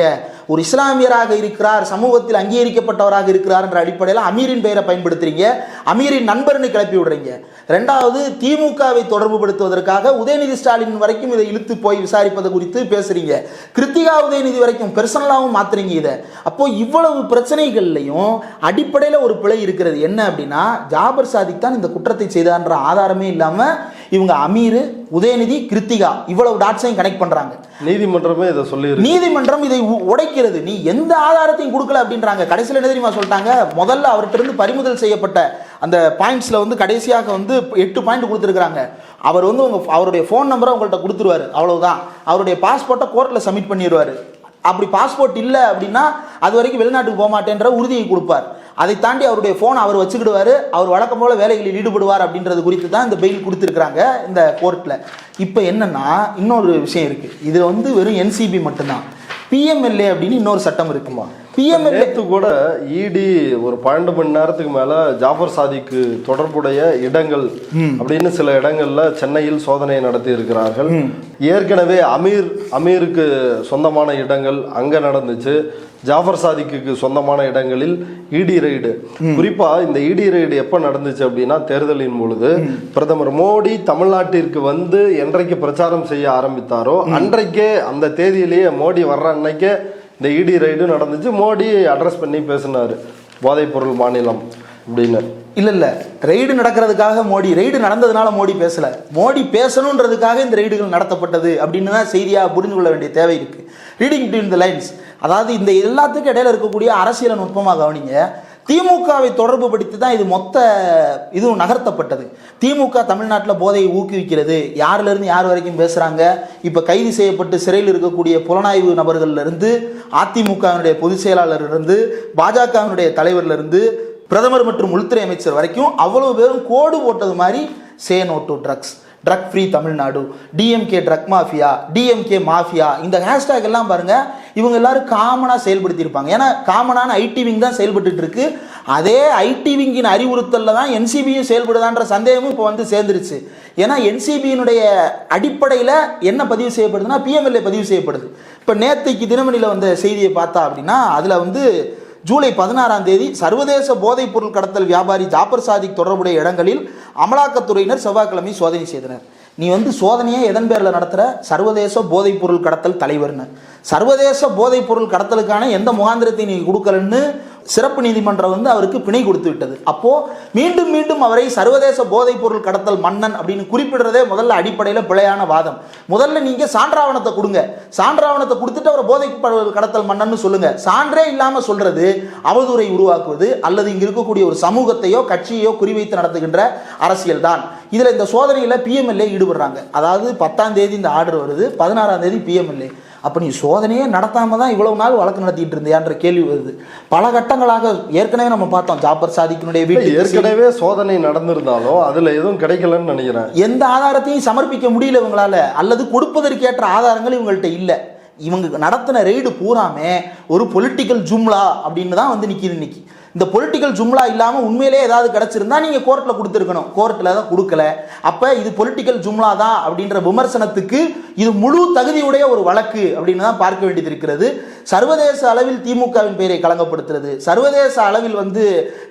ஒரு இஸ்லாமியராக இருக்கிறார், சமூகத்தில் அங்கீகரிக்கப்பட்டவராக இருக்கிறார் என்ற அடிப்படையில் அமீரின் பெயரை பயன்படுத்துறீங்க, அமீரின் நண்பர்னு கிளப்பி விடுறீங்க. ரெண்டாவது, திமுகவை தொடர்பு படுத்துவதற்காக உதயநிதி ஸ்டாலின் வரைக்கும் இதை இழுத்து போய் விசாரிப்பது குறித்து பேசுறீங்க. கிருத்திகா உதயநிதி வரைக்கும் பெர்சனலாகவும் மாத்துறீங்க இதை. அப்போ இவ்வளவு பிரச்சனைகள்லையும் அடிப்படையில் ஒரு பிழை இருக்கிறது. என்ன அப்படின்னா, ஜாபர் சாதிக் தான் இந்த குற்றத்தை செய்தான்ற ஆதாரமே இல்லாம இவங்க அமீர், உதயநிதி, கிருத்திகா இவ்வளவு டாட்ஸையும் கனெக்ட் பண்றாங்க. நீதிமன்றமே இதை சொல்லி, நீதிமன்றம் இதை உடைக்கிறது. நீ எந்த ஆதாரத்தையும் கொடுக்கல அப்படின்றாங்க. கடைசியில் என்ன தெரியுமா சொல்லிட்டாங்க? முதல்ல அவர்கிட்ட இருந்து பறிமுதல் செய்யப்பட்ட அந்த பாயிண்ட்ஸ்ல வந்து கடைசியாக வந்து 8 பாயிண்ட் கொடுத்துருக்காங்க. அவர் வந்து அவருடைய ஃபோன் நம்பரை உங்கள்கிட்ட கொடுத்துருவாரு, அவ்வளவுதான். அவருடைய பாஸ்போர்ட்டை கோர்ட்ல சப்மிட் பண்ணிடுவாரு. அப்படி பாஸ்போர்ட் இல்லை அப்படின்னா அது வரைக்கும் வெளிநாட்டுக்கு போக மாட்டேன்ற உறுதியை கொடுப்பார். அதை தாண்டி அவருடைய ஃபோன் அவர் வச்சுக்கிடுவார், அவர் வழக்கம் போல வேலைகளில் ஈடுபடுவார் அப்படின்றது குறித்து தான் இந்த பெயில் கொடுத்துருக்குறாங்க இந்த கோர்ட்டில். இப்போ என்னன்னா, இன்னொரு விஷயம் இருக்கு. இது வந்து வெறும் என்சிபி மட்டும்தான். பிஎம்எல்ஏ அப்படின்னு இன்னொரு சட்டம் இருக்குமா? பிஎம்எல்ஏ கூட இடி ஒரு 12 மணி நேரத்துக்கு மேல ஜாஃபர் சாதிக்கு தொடர்புடைய இடங்கள் அப்படின்னு சில இடங்கள்ல சென்னையில் சோதனை நடத்தி இருக்கிறார்கள். ஏற்கனவே அமீருக்கு சொந்தமான இடங்கள் அங்க நடந்துச்சு. ஜாஃபர் சாதிக்கு சொந்தமான இடங்களில் இடி ரெய்டு. குறிப்பா இந்த இடி ரெய்டு எப்ப நடந்துச்சு அப்படின்னா, தேர்தலின் பொழுது பிரதமர் மோடி தமிழ்நாட்டிற்கு வந்து என்றைக்கு பிரச்சாரம் செய்ய ஆரம்பித்தாரோ அன்றைக்கே, அந்த தேதியிலேயே மோடி வர்ற அன்னைக்கே இந்த இடி ரெய்டு நடந்துச்சு. மோடி அட்ரஸ் பண்ணி பேசினாரு, போதைப்பொருள் மாநிலம் அப்படின்னு. இல்ல ரெய்டு நடக்கிறதுக்காக மோடி, ரெய்டு நடந்ததுனால மோடி பேசல, மோடி பேசணுன்றதுக்காக இந்த ரெய்டுகள் நடத்தப்பட்டது அப்படின்னு தான் செய்தியா புரிந்து கொள்ள வேண்டிய தேவை இருக்கு. Reading between the lines. அதாவது இந்த எல்லாத்துக்கும் இடையில இருக்கக்கூடிய அரசியல் நுட்பமாக கவனிங்க. திமுகவை தொடர்பு படுத்தி தான் இது மொத்த இதுவும் நகர்த்தப்பட்டது. திமுக தமிழ்நாட்டில் போதையை ஊக்குவிக்கிறது, யாரிலிருந்து யார் வரைக்கும் பேசுகிறாங்க. இப்போ கைது செய்யப்பட்டு சிறையில் இருக்கக்கூடிய புலனாய்வு நபர்கள்லேருந்து, அதிமுகவினுடைய பொதுச் செயலாளரிலிருந்து, பாஜகவினுடைய தலைவரிலிருந்து, பிரதமர் மற்றும் உள்துறை அமைச்சர் வரைக்கும் அவ்வளவு பேரும் கோடு போட்டது மாதிரி say no to drugs, drug free Tamil Nadu, DMK drug mafia, DMK mafia, இந்த ஹேஷ்டேக் எல்லாம் பாருங்க இவங்க எல்லாரும் காமனாக செயல்படுத்தியிருப்பாங்க. ஏன்னா காமனான ஐடி விங் தான் செயல்பட்டு இருக்கு. அதே ஐடி விங்கின் அறிவுறுத்தலில் தான் என்சிபியும் செயல்படுதான்ற சந்தேகமும் இப்போ வந்து சேர்ந்துருச்சு. ஏன்னா என்சிபியினுடைய அடிப்படையில் என்ன பதிவு செய்யப்படுதுன்னா பிஎம்எல்ஏ பதிவு செய்யப்படுது. இப்போ நேற்றைக்கு தினமணியில் வந்த செய்தியை பார்த்தா அப்படின்னா, அதில் வந்து ஜூலை 16ஆம் தேதி சர்வதேச போதைப் பொருள் கடத்தல் வியாபாரி ஜாபர் சாதிக் தொடர்புடைய இடங்களில் அமலாக்கத்துறையினர் செவ்வாய்க்கிழமை சோதனை செய்தனர். நீ வந்து சோதனையை எதன் பேரில் நடத்துகிற? சர்வதேச போதைப் பொருள் கடத்தல் தலைவர்னு. சர்வதேச போதைப் பொருள் கடத்தலுக்கான எந்த முகாந்திரத்தை நீ கொடுக்கலன்னு சிறப்பு நீதிமன்றம் வந்து அவருக்கு பிணை கொடுத்து விட்டது. அப்போ மீண்டும் மீண்டும் அவரை சர்வதேச போதைப் பொருள் கடத்தல் மன்னன் அப்படின்னு குறிப்பிடுறதே முதல்ல அடிப்படையில் பிழையான வாதம். முதல்ல நீங்க சான்றாவணத்தை கொடுங்க, சான்றாவணத்தை கொடுத்துட்டு அவரை போதைப் பொருள் கடத்தல் மன்னன் சொல்லுங்க. சான்றே இல்லாம சொல்றது அவதூறை உருவாக்குவது, அல்லது இங்க இருக்கக்கூடிய ஒரு சமூகத்தையோ கட்சியோ குறிவைத்து நடத்துகின்ற அரசியல் தான். இதுல இந்த சோதனையில பிஎம்எல்ஏ ஈடுபடுறாங்க. அதாவது 10ஆம் தேதி இந்த ஆர்டர் வருது, 16ஆம் தேதி பிஎம்எல்ஏ. அப்போ நீ சோதனையே நடத்தாம தான் இவ்வளவு நாள் வழக்கு நடத்திட்டு இருந்தியான்ற கேள்வி வருது. பல கட்டங்களாக ஏற்கனவே நம்ம பார்த்தோம். ஜாபர் சாதிக்கினுடைய வீட்டு ஏற்கனவே சோதனை நடந்திருந்தாலும் அதுல எதுவும் கிடைக்கலன்னு நினைக்கிறேன். எந்த ஆதாரத்தையும் சமர்ப்பிக்க முடியல இவங்களால, அல்லது கொடுப்பதற்கேற்ற ஆதாரங்கள் இவங்கள்ட்ட இல்லை. இவங்க நடத்தின ரெய்டு பூராமே ஒரு பொலிட்டிக்கல் ஜும்லா அப்படின்னு தான் வந்து நிற்கிது இன்னைக்கு. இந்த பொலிட்டிக்கல் ஜும்லா இல்லாமல் உண்மையிலே ஏதாவது கிடச்சிருந்தா நீங்கள் கோர்ட்டில் கொடுத்துருக்கணும். கோர்ட்டில் தான் கொடுக்கல. அப்போ இது பொலிட்டிக்கல் ஜும்லா தான் அப்படின்ற விமர்சனத்துக்கு இது முழு தகுதியுடைய ஒரு வழக்கு அப்படின்னு தான் பார்க்க வேண்டியது இருக்கிறது. சர்வதேச அளவில் திமுகவின் பெயரை களங்கப்படுத்துறது, சர்வதேச அளவில் வந்து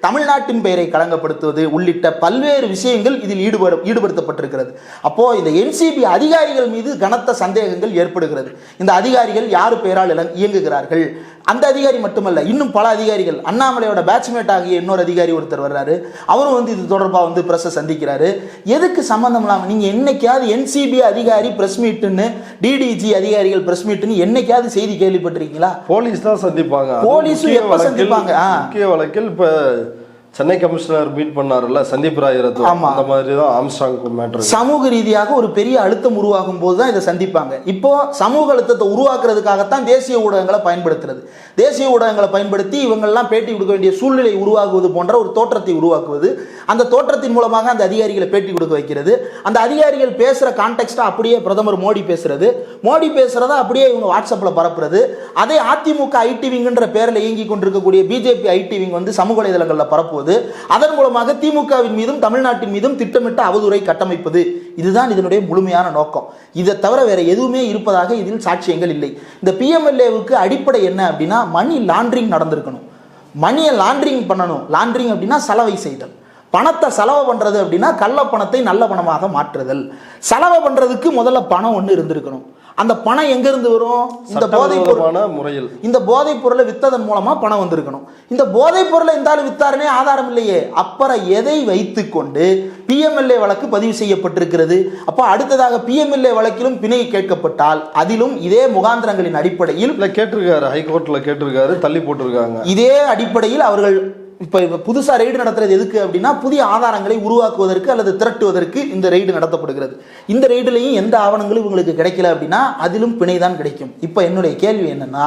தமிழ்நாட்டின் பெயரை களங்கப்படுத்துவது உள்ளிட்ட பல்வேறு விஷயங்கள் இதில் ஈடுபடுத்தப்பட்டிருக்கிறது. அப்போ இந்த என்சிபி அதிகாரிகள் மீது கனத்த சந்தேகங்கள் ஏற்படுகிறது. இந்த அதிகாரிகள் யார் பெயரால் இயங்குகிறார்கள்? அந்த அதிகாரி மட்டுமல்ல, இன்னும் பல அதிகாரிகள். அண்ணாமலையோட பேட்ச்மேட் ஆகிய இன்னொரு அதிகாரி ஒருத்தர் வர்றாரு, அவரும் வந்து இது தொடர்பாக வந்து பிரஸ்ஸை சந்திக்கிறாரு. எதுக்கு சம்பந்தம் இல்லாமல் நீங்கள் என்னைக்காவது என்சிபி அதிகாரி பிரஸ் மீட்டுன்னு, டிடிஜி அதிகாரிகள் பிரஸ் மீட்டுன்னு என்னைக்காவது செய்தி கேள்விப்பட்டிருக்கீங்களா? போலீஸ் தான் சந்திப்பாங்க. போலீஸும் எப்போ சந்திப்பாங்க? முக்கிய வழக்கில் இப்போ சென்னை கமிஷனர் மீட் பண்ணாருல்ல சந்தீப் ராய் ரத்தோர், அந்த மாதிரி தான் ஆம்ஸ்ட்ராங் மேட்டர். சமூக ரீதியாக ஒரு பெரிய அழுத்தம் உருவாகும் போது தான் இதை சந்திப்பாங்க. இப்போ சமூக அழுத்தத்தை உருவாக்குறதுக்காகத்தான் தேசிய ஊடகங்களை பயன்படுத்துறது. தேசிய ஊடகங்களை பயன்படுத்தி இவங்கெல்லாம் பேட்டி கொடுக்க வேண்டிய சூழ்நிலை உருவாகுவது போன்ற ஒரு தோற்றத்தை உருவாக்குவது, அந்த தோற்றத்தின் மூலமாக அந்த அதிகாரிகளை பேட்டி கொடுக்க வைக்கிறது, அந்த அதிகாரிகள் பேசுகிற கான்டெக்ஸ்ட்டை அப்படியே பிரதமர் மோடி பேசுறது, மோடி பேசுறத அப்படியே இவங்க வாட்ஸ்அப்பில் பரப்புறது, அதே அதிமுக ஐடிவிங்கிற பேரில் இயங்கி கொண்டிருக்கக்கூடிய பிஜேபி ஐடிவிங் வந்து சமூக வலைதளங்களில் பரப்புவது, அதன் மூலமாக திமுகவின் மீதும் தமிழ்நாட்டின் மீதும் திட்டமிட்ட அவதூறை கட்டமைப்பது. இதுதான் இதனுடைய முழுமையான நோக்கம். இதை தவிர வேற எதுவுமே இருப்பதாக இதில் சாட்சியங்கள் இல்லை. இந்த பிஎம்எல்ஏவுக்கு அடிப்படை என்ன அப்படின்னா, மணி லாண்டரிங் நடந்திருக்கணும். மணியை லாண்டரிங் பண்ணணும். லாண்டரிங் அப்படின்னா சலவை செய்தல். பணத்தை செலவு பண்றது அப்படின்னா கள்ள பணத்தை நல்ல பணமாக மாற்றுதல். செலவு பண்றதுக்கு முதல்ல பணம் ஒன்று இருந்திருக்கணும். அந்த பணம் எங்க இருந்து வரும்? இந்த போதைப் பொருள் முறையில் இந்த போதைப் பொருளை வித்ததன் மூலமா பணம் வந்திருக்கணும். இந்த போதைப் பொருளை இருந்தாலும் வித்தாருனே ஆதாரம் இல்லையே. அப்புறம் எதை வைத்துக் கொண்டு பிஎம்எல்ஏ வழக்கு பதிவு செய்யப்பட்டிருக்கிறது? அப்ப அடுத்ததாக பிஎம்எல்ஏ வழக்கிலும் பிணை கேட்கப்பட்டால் அதிலும் இதே முகாந்திரங்களின் அடிப்படையில் கேட்டிருக்காரு, ஹைகோர்ட்ல கேட்டிருக்காரு, தள்ளி போட்டிருக்காங்க. இதே அடிப்படையில் அவர்கள் இப்போ புதுசாக ரெய்டு நடத்துறது எதுக்கு அப்படின்னா, புதிய ஆதாரங்களை உருவாக்குவதற்கு அல்லது திரட்டுவதற்கு இந்த ரெய்டு நடத்தப்படுகிறது. இந்த ரெய்டுலையும் எந்த ஆவணங்களும் இவங்களுக்கு கிடைக்கல அப்படின்னா அதிலும் பிணை தான் கிடைக்கும். இப்போ என்னுடைய கேள்வி என்னன்னா,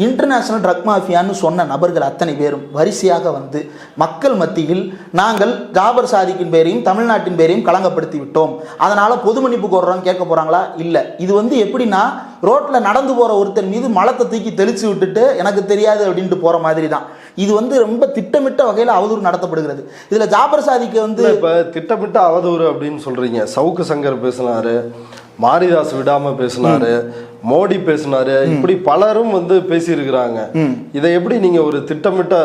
இன்டர்நேஷனல் ட்ரக் மாஃபியான்னு சொன்ன நபர்கள் அத்தனை பேரும் வரிசையாக வந்து மக்கள் மத்தியில் நாங்கள் ஜாபர் சாதிக்கின் பேரையும் தமிழ்நாட்டின் பேரையும் களங்கப்படுத்தி விட்டோம், அதனால பொது மன்னிப்பு கோர்றோம் கேட்க போறாங்களா? இல்லை. இது வந்து எப்படின்னா, ரோட்டில் நடந்து போகிற ஒருத்தர் மீது மலத்தை தூக்கி தெளிச்சு விட்டுட்டு எனக்கு தெரியாது அப்படின்ட்டு போகிற மாதிரி தான். இது வந்து ரொம்ப திட்டமிட்ட வகையில் அவதூறு நடத்தப்படுகிறது. இதில் ஜாபர் சாதிக்கு வந்து இப்போ திட்டமிட்ட அவதூறு அப்படின்னு சொல்றீங்க. சவுக்கு சங்கர் பேசினாரு, மாரிதாஸ் விடாம பேசினாரு, மோடி பேசினாரு, இப்படி பலரும் வந்து பேசியிருக்கிறாங்க. இதை எப்படி நீங்க ஒரு திட்டமிட்ட,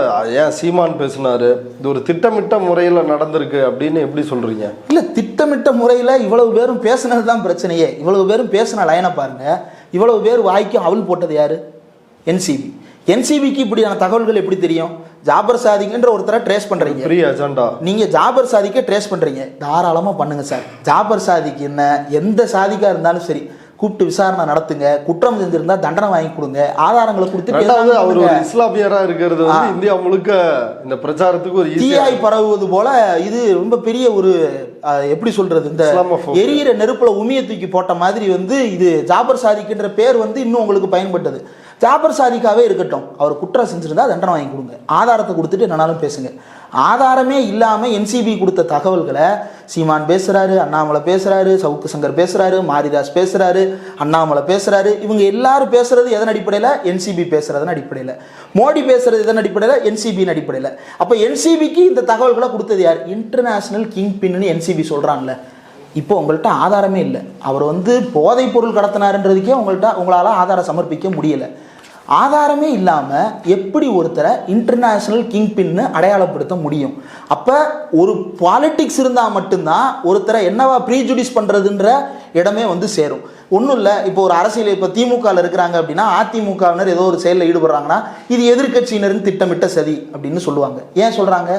ஏன் சீமான் பேசினாரு, இது ஒரு திட்டமிட்ட முறையில் நடந்திருக்கு அப்படின்னு எப்படி சொல்றீங்க? இல்லை, திட்டமிட்ட முறையில் இவ்வளவு பேரும் பேசுனது தான் பிரச்சனையே. இவ்வளவு பேரும் பேசின லைனை பாருங்க. இவ்வளவு பேர் வாய்க்கும் அவள் போட்டது யாரு? என்சிபி. என்சிபிக்கு இப்படியான தகவல்கள் எப்படி தெரியும்? ஜாபர் சாதிக்ன்ற ஒருத்தரை ட்ரேஸ் பண்றீங்க, நீங்க ஜாபர் சாதிக்க ட்ரேஸ் பண்றீங்க, தாராளமா பண்ணுங்க சார். ஜாபர் சாதிக்கு என்ன, எந்த சாதிக்கா இருந்தாலும் சரி கூப்பிட்டு விசாரணை நடத்துங்க, குற்றம் செஞ்சிருந்தா தண்டனை வாங்கி கொடுங்க, ஆதாரங்களை கொடுத்துட்டு. அவர் ஒரு இஸ்லாமியரா இருக்கிறது வந்து இந்தியா முழுக்க இந்த பிரச்சாரத்துக்கு ஒரு தீயாய் பரவுவது போல இது ரொம்ப பெரிய ஒரு எப்படி சொல்றது, இந்த எரியிற நெருப்புல உமிய தூக்கி போட்ட மாதிரி வந்து இது ஜாபர் சாதிக்கின்ற பேர் வந்து இன்னும் உங்களுக்கு பயன்பட்டது. ஜாபர் சாதிக்காவே இருக்கட்டும், அவர் குற்றம் செஞ்சிருந்தா தண்டனை வாங்கி கொடுங்க, ஆதாரத்தை கொடுத்துட்டு என்னாலும் பேசுங்க. ஆதாரமே இல்லாம என்சிபி கொடுத்த தகவல்களை சீமான் பேசுறாரு, அண்ணாமலை பேசுறாரு, சவுக்கு சங்கர் பேசுறாரு, மாரிதாஸ் பேசுறாரு, அண்ணாமலை பேசுறாரு. இவங்க எல்லாரும் பேசுறது எதன் அடிப்படையில்? என்சிபி பேசுறதன் அடிப்படையில். மோடி பேசுறது எதன் அடிப்படையில்? என்சிபியின் அடிப்படையில். அப்ப என்சிபிக்கு இந்த தகவல்களை கொடுத்தது யார்? இன்டர்நேஷனல் கிங் பின்னு என்சிபி சொல்றாங்கல்ல. இப்போ உங்கள்கிட்ட ஆதாரமே இல்லை. அவர் வந்து போதைப் பொருள் கடத்தினாருன்றதுக்கே உங்களால் ஆதாரம் சமர்ப்பிக்க முடியலை. ஆதாரமே இல்லாமல் எப்படி ஒருத்தரை இன்டர்நேஷனல் கிங் பின்னு அடையாளப்படுத்த முடியும்? அப்போ ஒரு பாலிட்டிக்ஸ் இருந்தால் மட்டும்தான் ஒருத்தரை என்னவா ப்ரீஜுடிஸ் பண்ணுறதுன்ற இடமே வந்து சேரும். ஒன்றும் இல்லை, இப்போ ஒரு அரசியல் இப்போ திமுகவில் இருக்கிறாங்க அப்படின்னா அதிமுகவினர் ஏதோ ஒரு செயலில் ஈடுபடுறாங்கன்னா இது எதிர்கட்சியினரின் திட்டமிட்ட சதி அப்படின்னு சொல்லுவாங்க. ஏன் சொல்கிறாங்க?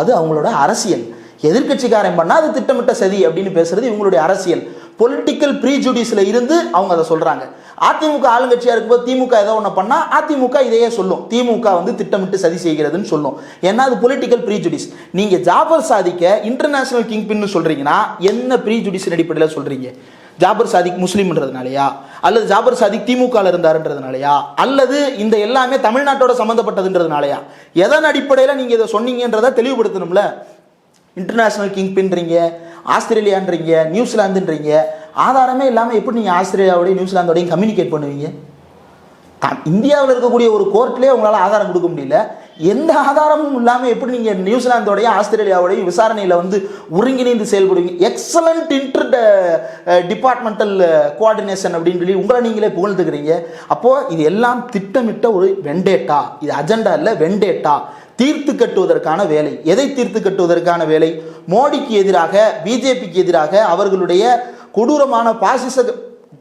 அது அவங்களோட அரசியல். எதிர்கட்சிக்காரன் பண்ணால் அது திட்டமிட்ட சதி அப்படின்னு பேசுறது இவங்களுடைய அரசியல். பொலிட்டிக்கல் ப்ரீஜுடிஸில் இருந்து அவங்க அதை சொல்கிறாங்க. அதிமுக ஆளுங்கட்சியாக இருக்கும்போது திமுக ஏதோ ஒன்று பண்ணால் அதிமுக இதையே சொல்லும், திமுக வந்து திட்டமிட்டு சதி செய்கிறதுன்னு சொல்லும். ஏன்னா அது பொலிட்டிக்கல் ப்ரீஜுடிஸ். நீங்கள் ஜாபர் சாதிக்க இன்டர்நேஷனல் கிங் பின்னு சொல்கிறீங்கன்னா என்ன ப்ரீஜுடிஸ் அடிப்படையில் சொல்கிறீங்க? ஜாபர் சாதிக் முஸ்லீம்ன்றதுனாலயா, அல்லது ஜாபர் சாதிக் திமுகவில் இருந்தாருன்றதுனாலயா, அல்லது இந்த எல்லாமே தமிழ்நாட்டோட சம்மந்தப்பட்டதுன்றதுனாலயா? எதன் அடிப்படையில் நீங்கள் இதை சொன்னீங்கன்றதை தெளிவுபடுத்தணும்ல. International king பின்றீங்க, ஆஸ்திரேலியான்றீங்க, நியூசிலாந்துன்றீங்க. ஆதாரமே இல்லாமல் எப்படி நீங்கள் ஆஸ்திரேலியாவோடையும் நியூசிலாந்தோடையும் கம்யூனிகேட் பண்ணுவீங்க? இந்தியாவில் இருக்கக்கூடிய ஒரு கோர்ட்லேயே உங்களால் ஆதாரம் கொடுக்க முடியல. எந்த ஆதாரமும் இல்லாமல் எப்படி நீங்கள் நியூசிலாந்தோடையும் ஆஸ்திரேலியாவோடையும் விசாரணையில் வந்து ஒருங்கிணைந்து செயல்படுவீங்க? எக்ஸலண்ட் இன்டர் டிபார்ட்மெண்டல் கோஆர்டினேஷன் அப்படின்னு சொல்லி உங்களை நீங்களே புகழ்ந்துக்கிறீங்க. அப்போது இது எல்லாம் திட்டமிட்ட ஒரு வெண்டேட்டா. இது அஜெண்டா இல்லை, வெண்டேட்டா. தீர்த்து கட்டுவதற்கான வேலை. எதை தீர்த்து கட்டுவதற்கான வேலை? மோடிக்கு எதிராக, பிஜேபிக்கு எதிராக, அவர்களுடைய கொடூரமான பாசிச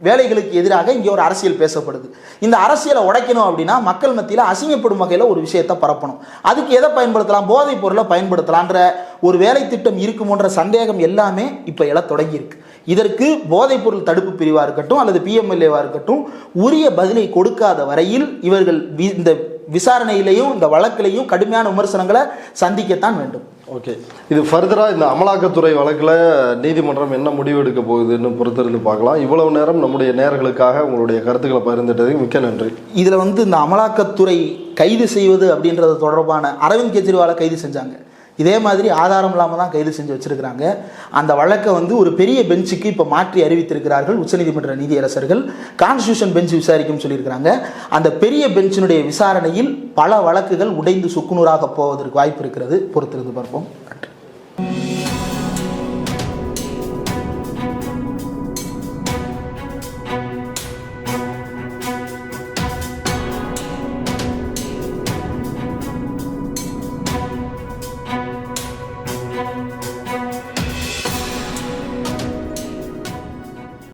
வேலைகளுக்கு எதிராக இங்கே ஒரு அரசியல் பேசப்படுது. இந்த அரசியலை உடைக்கணும் அப்படின்னா மக்கள் மத்தியில் அசிங்கப்படும் வகையில் ஒரு விஷயத்தை பரப்பணும். அதுக்கு எதை பயன்படுத்தலாம்? போதைப் பொருளை பயன்படுத்தலான்ற ஒரு வேலை திட்டம் இருக்குமோன்ற சந்தேகம் எல்லாமே இப்போ எழத் தொடங்கியிருக்கு. இதற்கு போதைப் பொருள் தடுப்பு பிரிவாக இருக்கட்டும் அல்லது பிஎம்எல்ஏவாக இருக்கட்டும் உரிய பதிலை கொடுக்காத வரையில் இவர்கள் இந்த விசாரணையிலையும் இந்த வழக்கிலையும் கடுமையான விமர்சனங்களை சந்திக்கத்தான் வேண்டும். ஓகே, இது ஃபர்தராக இந்த அமலாக்கத்துறை வழக்கில் நீதிமன்றம் என்ன முடிவு எடுக்க போகுதுன்னு பொறுத்திருந்து பார்க்கலாம். இவ்வளவு நேரம் நம்முடைய நேயர்களுக்காக உங்களுடைய கருத்துக்களை பகிர்ந்துட்டதுக்கு மிக்க நன்றி. இதில் வந்து இந்த அமலாக்கத்துறை கைது செய்வது அப்படின்றது தொடர்பான அரவிந்த் கெஜ்ரிவாலை கைது செஞ்சாங்க. இதே மாதிரி ஆதாரம் இல்லாமல் தான் கைது செஞ்சு வச்சிருக்கிறாங்க. அந்த வழக்கை வந்து ஒரு பெரிய பெஞ்சுக்கு இப்போ மாற்றி அறிவித்திருக்கிறார்கள் உச்சநீதிமன்ற நீதியரசர்கள். கான்ஸ்டியூஷன் பெஞ்ச் விசாரிக்கும் சொல்லியிருக்கிறாங்க. அந்த பெரிய பெஞ்சினுடைய விசாரணையில் பல வழக்குகள் உடைந்து சுக்குநூறாக போவதற்கு வாய்ப்பு இருக்கிறது. பொறுத்திருந்து பார்ப்போம்.